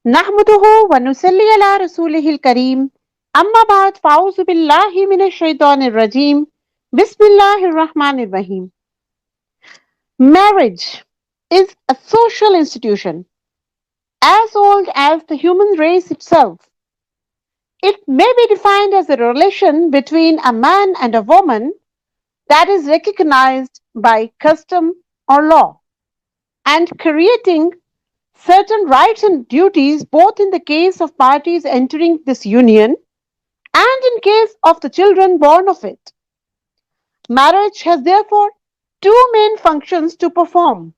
نحمده ونصلي على رسوله الكريم أما بعد فأعوذ بالله من الشيطان الرجيم بسم الله الرحمن الرحيم. Marriage is a social institution as old as the human race itself. It may be defined as a relation between a man and a woman that is recognized by custom or law and creating certain rights and duties both in the case of parties entering this union and in case of the children born of it. Marriage has therefore two main functions to perform.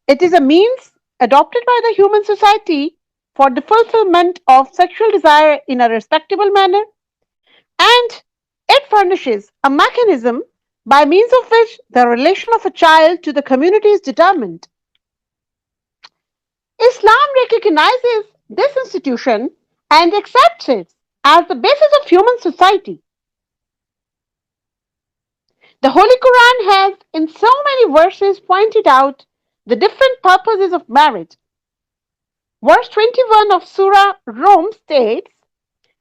It is a means adopted by the human society for the fulfillment of sexual desire in a respectable manner, and it furnishes a mechanism by means of which the relation of a child to the community is determined. Islam recognizes this institution and accepts it as the basis of human society. The Holy Quran has, in so many verses, pointed out the different purposes of marriage. Verse 21 of Surah Rum states,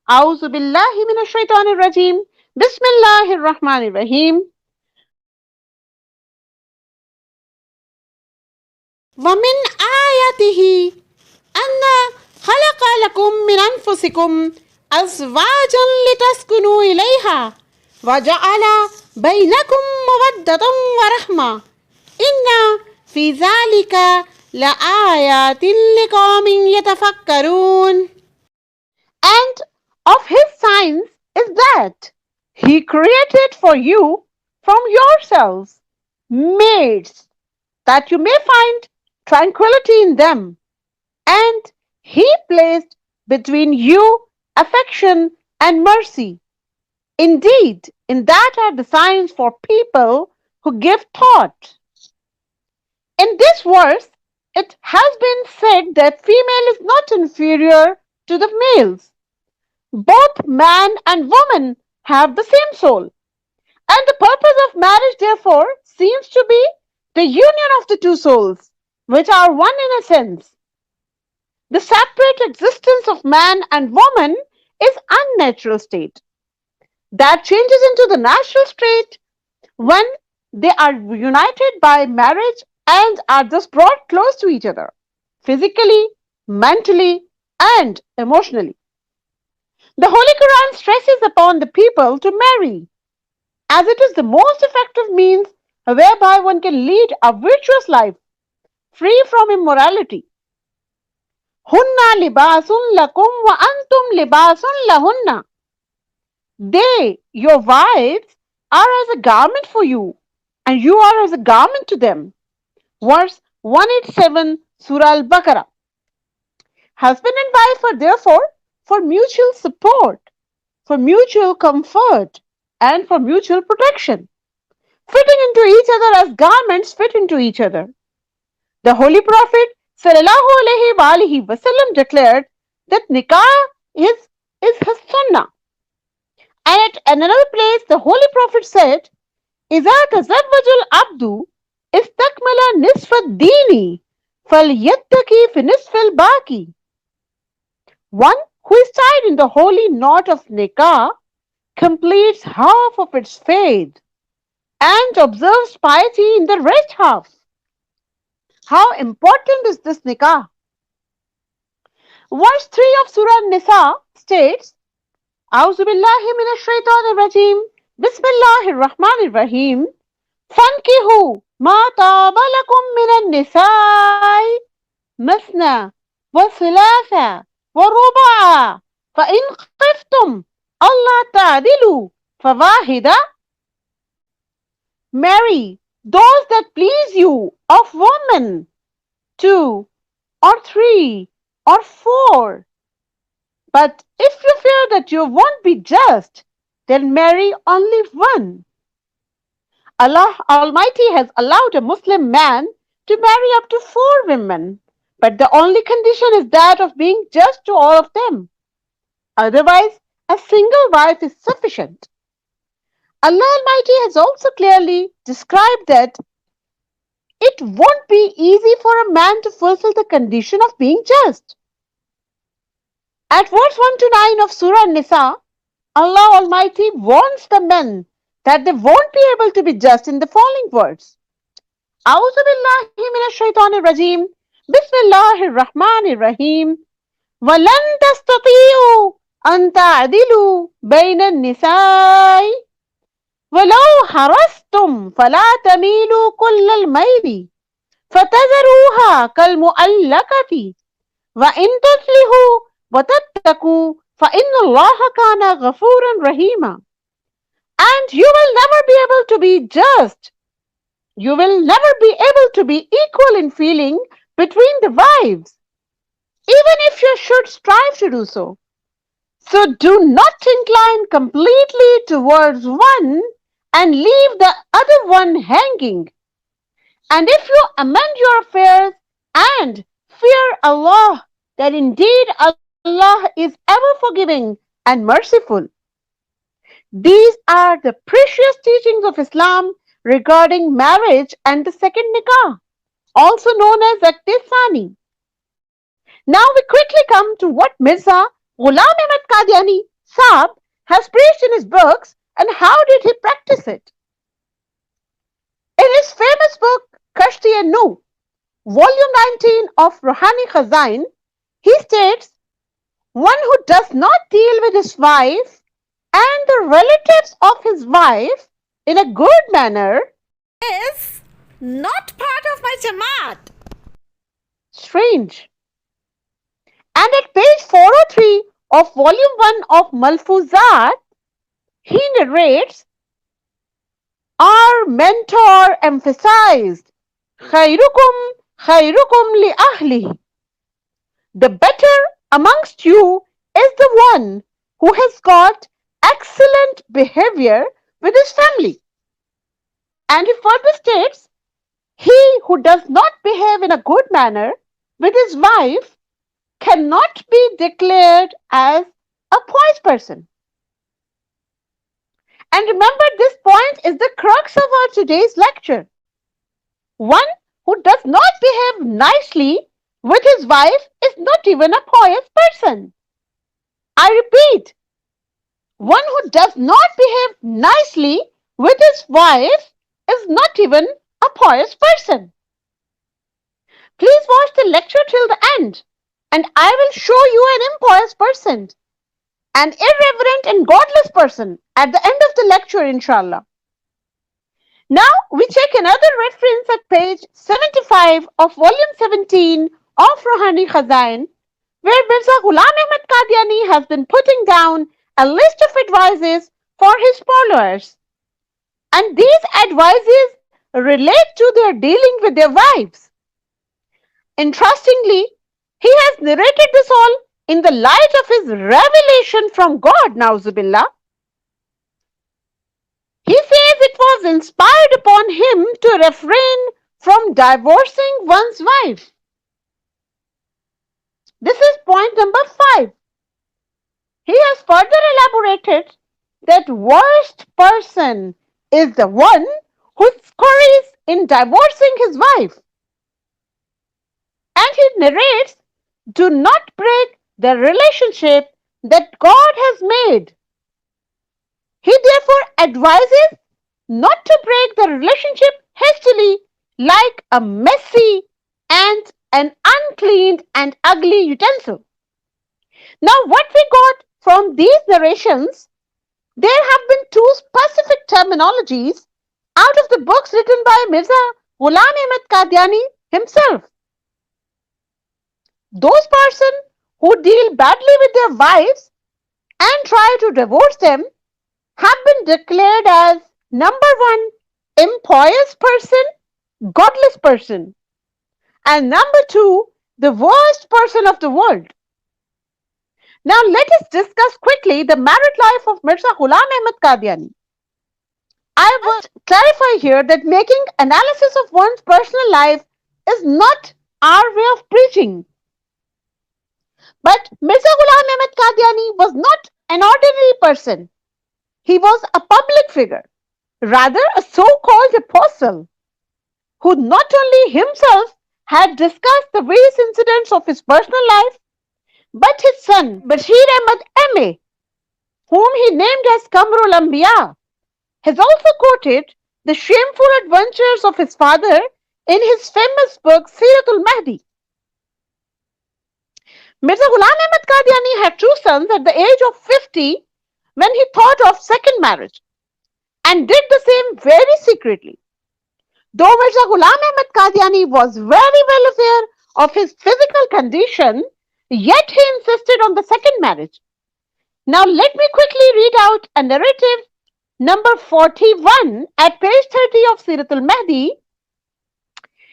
أعوذ بالله من الشيطان الرجيم بسم الله الرحمن الرحيم ومن آياته أن خلق لكم من أنفسكم أزواجا لتسكنوا إليها وجعل بينكم مودة ورحمة إن في ذلك لآيات لقوم يتفكرون. And of his signs is that he created for you from yourselves maids that you may find tranquility in them, and he placed between you affection and mercy. Indeed, in that are the signs for people who give thought. In this verse, it has been said that female is not inferior to the males. Both man and woman have the same soul, and the purpose of marriage, therefore, seems to be the union of the two souls, which are one in a sense. The separate existence of man and woman is unnatural state that changes into the natural state when they are united by marriage and are thus brought close to each other physically, mentally, and emotionally. The Holy Quran stresses upon the people to marry, as it is the most effective means whereby one can lead a virtuous life free from immorality. Hunna libasun lakum wa antum libasun lahunna. They, your wives, are as a garment for you, and you are as a garment to them. Verse 187, Surah Al Baqarah. Husband and wife are therefore for mutual support, for mutual comfort, and for mutual protection, fitting into each other as garments fit into each other. The Holy Prophet ﷺ declared that nikah is his sunnah. And at another place, the Holy Prophet said, إِذَا تَزَوَّجَ الْعَبْدُ اسْتَكْمَلَ نِصْفَ الدِّينِ فَلْيَتَّقِ فِي نِصْفِ الْبَاقِي. One who is tied in the holy knot of nikah completes half of its faith and observes piety in the rest half. How important is this nikah? Verse 3 of Surah Nisa states, أعوذ بالله من الشيطان الرجيم بسم الله الرحمن الرحيم فانكحوا ما طاب لكم من النساء مثنى وثلاثة ورباع فإن خفتم ألا تعدلوا فواحدة. Marry those that please you of women, 2 or 3 or 4. But if you fear that you won't be just, then marry only one. Allah Almighty has allowed a Muslim man to marry up to 4 women, but the only condition is that of being just to all of them. Otherwise, a single wife is sufficient. Allah Almighty has also clearly described that it won't be easy for a man to fulfill the condition of being just. At verse 1 to 9 of Surah Nisa, Allah Almighty warns the men that they won't be able to be just in the following words. أعوذ بالله من الشيطان الرجيم بسم الله الرحمن الرحيم ولن تستطيعوا أن تعدلوا بين النساء ولو حرصتم فلا تميلوا كل الميل فتذروها كالمؤلقة وإن تصلحوا وتتقوا فإن الله كان غفورا رحيما. And you will never be able to be just. You will never be able to be equal in feeling between the wives, even if you should strive to do so. So do not incline completely towards one and leave the other one hanging. And if you amend your affairs and fear Allah, then indeed Allah is ever forgiving and merciful. These are the precious teachings of Islam regarding marriage and the second nikah, also known as Aktisani. Now we quickly come to what Mirza Ghulam Ahmad Qadyani Saab has preached in his books and how did he practice it. In his famous book Qashti-e-Nu, volume 19 of Ruhani Khazain, he states, one who does not deal with his wife and the relatives of his wife in a good manner is not part of my Jamaat. Strange. And at page 403 of volume 1 of Malfuzat, he narrates, our mentor emphasized, khairukum khairukum li ahlihi. The better amongst you is the one who has got excellent behavior with his family. And he further states, he who does not behave in a good manner with his wife cannot be declared as a pious person. And remember, this point is the crux of our today's lecture. One who does not behave nicely with his wife is not even a pious person. I repeat, one who does not behave nicely with his wife is not even a pious person. Please watch the lecture till the end, and I will show you an impious person, an irreverent and godless person at the end of the lecture, inshallah. Now we check another reference at page 75 of volume 17 of Ruhani Khazain, where Mirza Ghulam Ahmad Qadyani has been putting down a list of advices for his followers. And these advices relate to their dealing with their wives. Interestingly, he has narrated this all in the light of his revelation from God, Nauzubillah. He says it was inspired upon him to refrain from divorcing one's wife. This is point number 5. He has further elaborated that worst person is the one who scurries in divorcing his wife. And he narrates, do not break the relationship that God has made. He therefore advises not to break the relationship hastily like a messy and an uncleaned and ugly utensil. Now what we got from these narrations, there have been 2 specific terminologies out of the books written by Mirza Ghulam Ahmad Qadyani himself. Those persons who deal badly with their wives and try to divorce them have been declared as number 1, impious person, godless person, and number 2, the worst person of the world. Now let us discuss quickly the married life of Mirza Ghulam Ahmad Qadyani. I will clarify here that making analysis of one's personal life is not our way of preaching. But Mirza Ghulam Ahmad Qadyani was not an ordinary person. He was a public figure, rather a so-called apostle, who not only himself had discussed the various incidents of his personal life, But his son, Bashir Ahmad M.A., whom he named as Kamrul Anbiya, has also quoted the shameful adventures of his father in his famous book Siratul Mahdi. Mirza Ghulam Ahmad Qadiani had two sons at the age of 50 when he thought of second marriage and did the same very secretly. Though Mirza Ghulam Ahmad Qadiani was very well aware of his physical condition, yet he insisted on the second marriage. Now let me quickly read out a narrative number 41 at page 30 of Siratul Mahdi.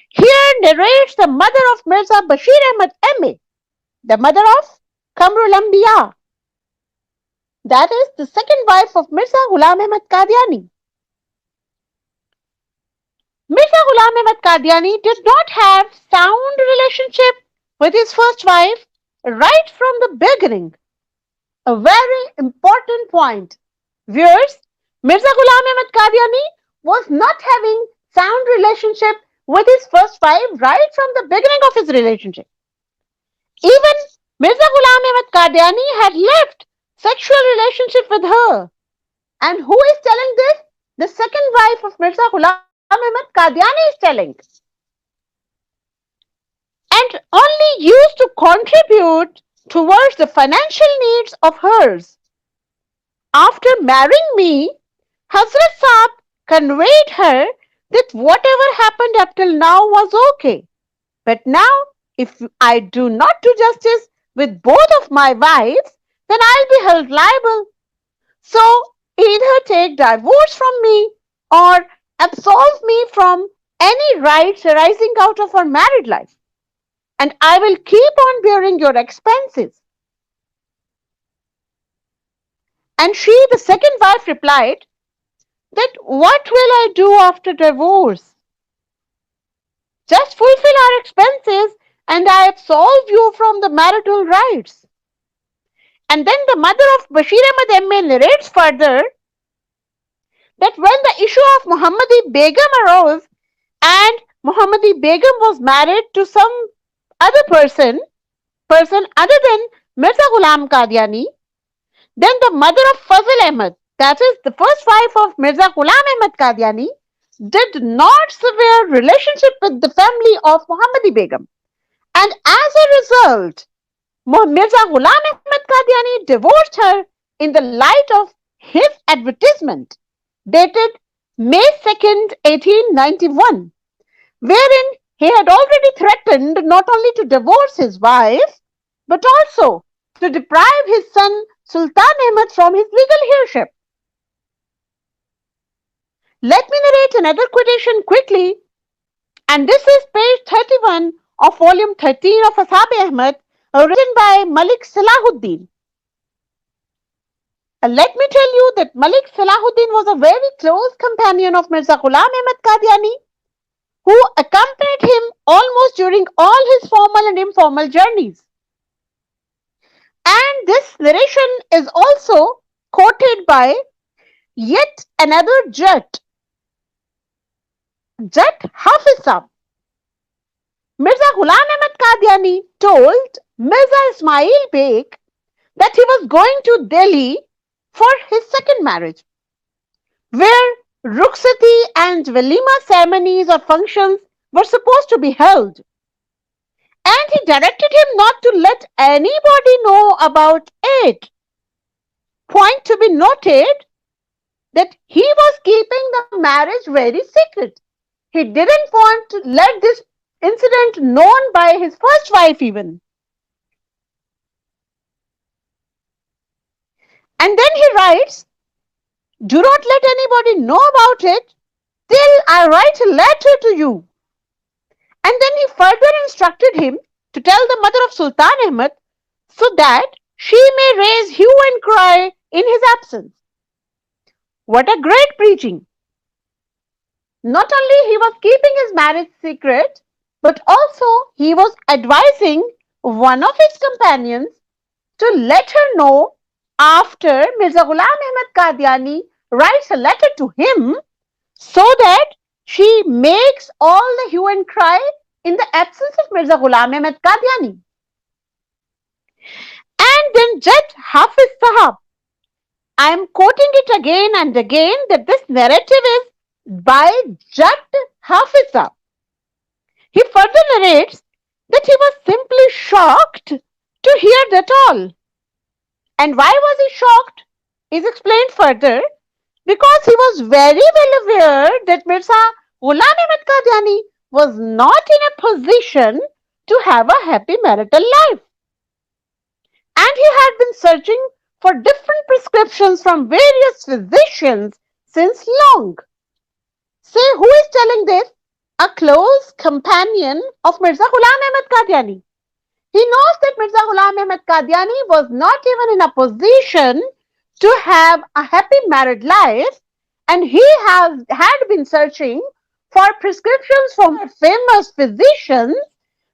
Here narrates the mother of Mirza Bashir Ahmad M.A., the mother of Kamrul Anbiya, that is the second wife of Mirza Ghulam Ahmad Qadiani. Mirza Ghulam Ahmad Qadiani did not have sound relationship with his first wife right from the beginning. A very important point. Viewers, Mirza Ghulam Ahmad Qadiani was not having sound relationship with his first wife right from the beginning of his relationship. Even Mirza Ghulam Ahmad Qadiani had left sexual relationship with her. And who is telling this? The second wife of Mirza Ghulam Ahmad Qadiani is telling. And only used to contribute towards the financial needs of hers. After marrying me, Hazrat Saab conveyed her that whatever happened up till now was okay. But now, if I do not do justice with both of my wives, then I'll be held liable. So, either take divorce from me or absolve me from any rights arising out of our married life, and I will keep on bearing your expenses. And she, the second wife, replied that what will I do after divorce? Just fulfill our expenses and I absolve you from the marital rights. And then the mother of Bashir Ahmad M.A. narrates further that when the issue of Muhammadi Begum arose and Muhammadi Begum was married to some other person other than Mirza Ghulam Qadiani, then the mother of Fazl Ahmad, that is the first wife of Mirza Ghulam Ahmad Qadiani, did not sever relationship with the family of Muhammadi Begum. And as a result, Mirza Ghulam Ahmad Qadiani divorced her in the light of his advertisement dated May 2nd, 1891, wherein he had already threatened not only to divorce his wife, but also to deprive his son Sultan Ahmad from his legal heirship. Let me narrate another quotation quickly, and this is page 31 of volume 13 of Ashab Ahmad, written by Malik Salahuddin. Let me tell you that Malik Salahuddin was a very close companion of Mirza Ghulam Ahmad Qadiani, who accompanied him almost during all his formal and informal journeys. And this narration is also quoted by yet another Jat Hafiz Saab. Mirza Ghulam Ahmad Qadiani told Mirza Ismail Beg that he was going to Delhi for his second marriage, where rukhsati and walima ceremonies or functions were supposed to be held. And he directed him not to let anybody know about it. Point to be noted that he was keeping the marriage very secret. He didn't want to let this incident known by his first wife even. And then he writes, do not let anybody know about it till I write a letter to you. And then he further instructed him to tell the mother of Sultan Ahmad so that she may raise hue and cry in his absence. What a great preaching! Not only he was keeping his marriage secret, but also he was advising one of his companions to let her know after Mirza Ghulam Ahmad Qadiani writes a letter to him so that she makes all the hue and cry in the absence of Mirza Ghulam Ahmad Qadiani. Judge Hafiz Sahab. I am quoting it again and again that this narrative is by Judge Hafiz Sahab. He further narrates that he was simply shocked to hear that all. And why was he shocked is explained further because he was very well aware that Mirza Ghulam Ahmad Qadyani was not in a position to have a happy marital life. And he had been searching for different prescriptions from various physicians since long. Say, who is telling this? A close companion of Mirza Ghulam Ahmad Qadyani. He knows that Mirza Ghulam Ahmad Qadyani was not even in a position to have a happy married life, and he had been searching for prescriptions from famous physicians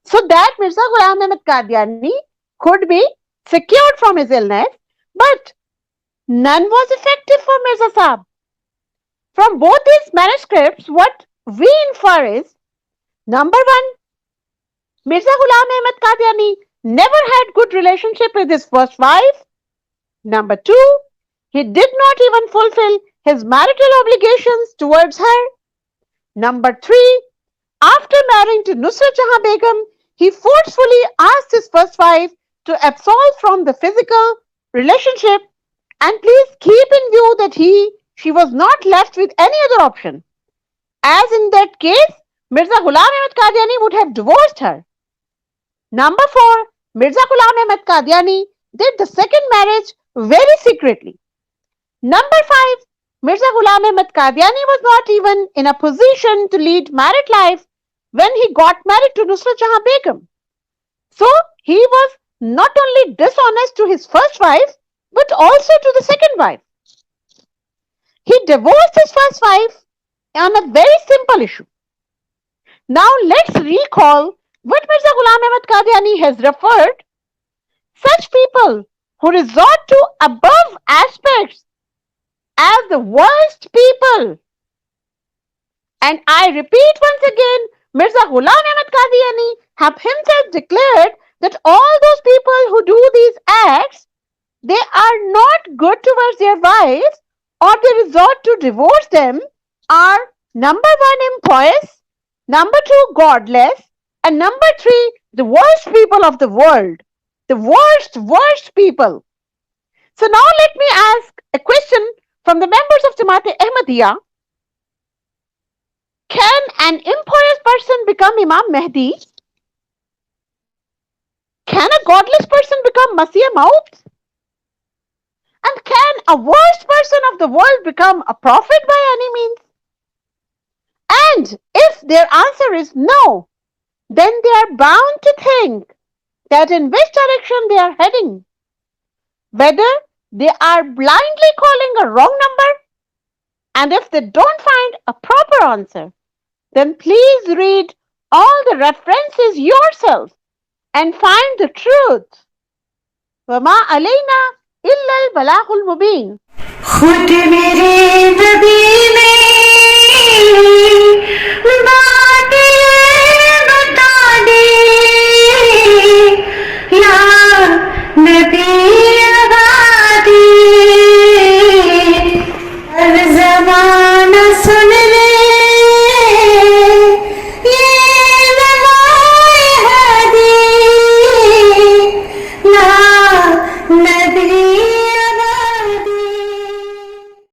so that Mirza Ghulam Ahmad Qadyani could be secured from his illness, but none was effective for Mirza Sahab. From both these manuscripts, what we infer is, number one, Mirza Ghulam Ahmad Qadyani never had good relationship with his first wife. Number two, he did not even fulfill his marital obligations towards her. Number three, after marrying to Nusrat Jahan Begum, he forcefully asked his first wife to absolve from the physical relationship, and please keep in view that she was not left with any other option. As in that case, Mirza Ghulam Ahmad Qadyani would have divorced her. Number four, Mirza Ghulam Ahmad Qadyani did the second marriage very secretly. Number five, Mirza Ghulam Ahmad Qadyani was not even in a position to lead married life when he got married to Nusrat Jahan Begum. So he was not only dishonest to his first wife, but also to the second wife. He divorced his first wife on a very simple issue. Now let's recall what Mirza Ghulam Ahmad Qadyani has referred. Such people who resort to above aspects as the worst people. And I repeat once again, Mirza Ghulam Ahmad Qadyani have himself declared that all those people who do these acts, they are not good towards their wives, or they resort to divorce them, are number one, impious, number two, godless, and number three, the worst people of the world. The worst people. So now let me ask a question from the members of Jamaat Ahmadiyya. Can an impious person become Imam Mahdi? Can a godless person become Masih Maud? And can a worst person of the world become a prophet by any means? And if their answer is no, then they are bound to think that in which direction they are heading, whether they are blindly calling a wrong number, and if they don't find a proper answer, then please read all the references yourself and find the truth. وَمَا عَلَيْنَا إِلَّا الْبَلَاغُ الْمُبِينُ. खुद मेरे नबी ने बातें बता दी, या नबी आबादी, हर ज़माना सुन ले ये नवाए हादी, या नबी